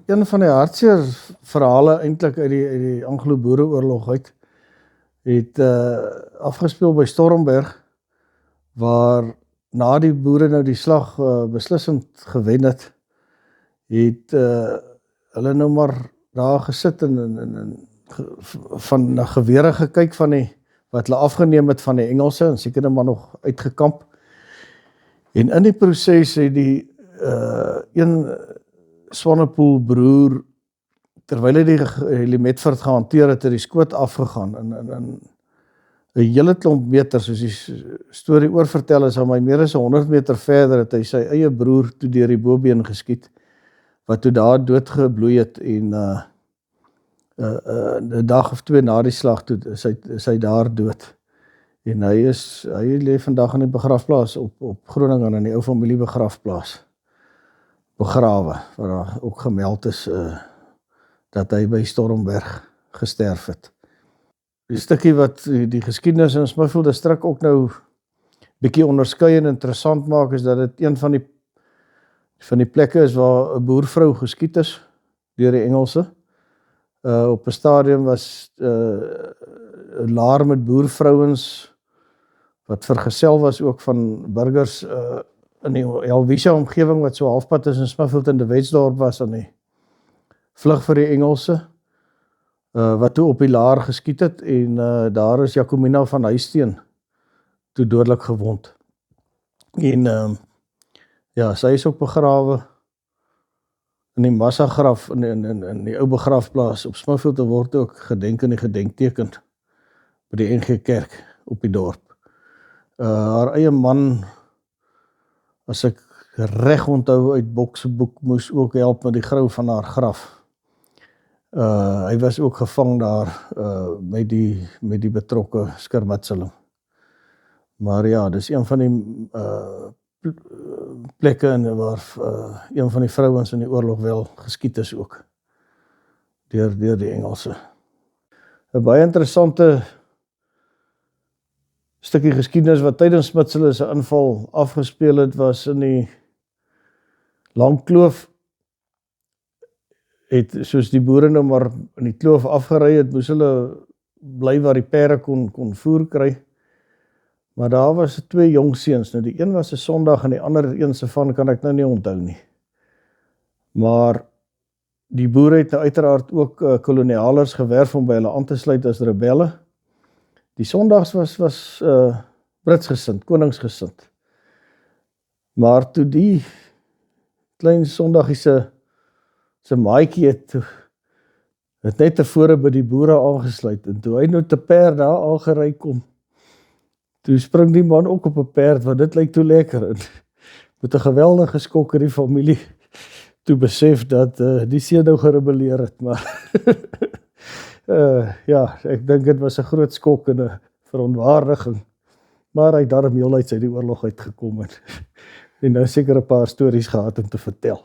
Een van die hartseer verhale eintlik uit die Anglo-Boereoorlog uit het afgespeel by Stormberg, waar na die boere nou die slag beslissend gewen het hulle nou maar daar gesit en van na gewere gekyk van die wat hulle afgeneem het van die Engelse en seker nou maar nog uitgekamp. En in die proses het die een Swanepoel broer, terwyl hy die Medford gehanteer het, die skoot afgegaan en 'n hele klomp meter, soos die storie oorvertel is, aan my meer as 100 meter verder het hy sy eie broer toe deur die bobeen geskiet, wat toe daar doodgebloei het en 'n dag of 2 na die slag toe is hy daar dood. En hy lê vandag in die begrafplaas op Groningen in die ou familie begrafplaas begrawe, waar daar ook gemeld is dat hy by Stormberg gesterf het. Die stukkie wat die geskiedenis in Smithfield Distrik ook nou bietjie onderskei en interessant maak, is dat dit een van die plekke is waar 'n boervrou geskiet is deur die Engelse. Op 'n stadium was 'n laar met boervrouens wat vergesel was ook van burgers in die Helvetia omgewing wat so halfpad tussen Smithfield en de Wetsdorp was aan die vlug vir die Engelse, wat toe op die laar geskiet het en daar is Jacomina van Huisteen toe dodelik gewond. En ja, sy is ook begrawe in die massagraf in die ou begrafplaas op Smithfield, word ook gedenk in die gedenkteken by die NG Kerk op die dorp. Haar eie man, as ek reg onthou uit Bokseboek, moes ook help met die grou van haar graf. Hy was ook gevang daar met die betrokke skermutseling. Maar ja, dis een van die plekke waar een van die vrouens in die oorlog wel geskiet is ook deur die Engelse. 'n baie interessante stukkie geskiedenis wat tydens Smitsele se inval afgespeel het, was in die Langkloof. Soos die boere nou maar in die kloof afgery het, moes hulle bly waar die perde kon voer kry. Maar daar was 2 jong seuns. Nou die een was 'n Sondag en die ander een se van kan ek nou nie onthou nie. Maar die boere het nou uiteraard ook kolonialers gewerf om by hulle aan te sluit as rebelle. Die Sondags was Britsgesind, koningsgesind. Maar toe die klein Sondagiese maatjie het net tevore by die boere aangesluit, en toe hy nou te perd daar aangery kom, toe spring die man ook op 'n perd, want dit lyk toe lekker, en met 'n geweldige skok in die familie toe besef dat die seun nou gerebelleer het, maar ja, ek dink dit was 'n groot skok en 'n verontwaardiging, maar hy het daarom heel uit die oorlog uitgekom en nou seker 'n paar stories gehad om te vertel.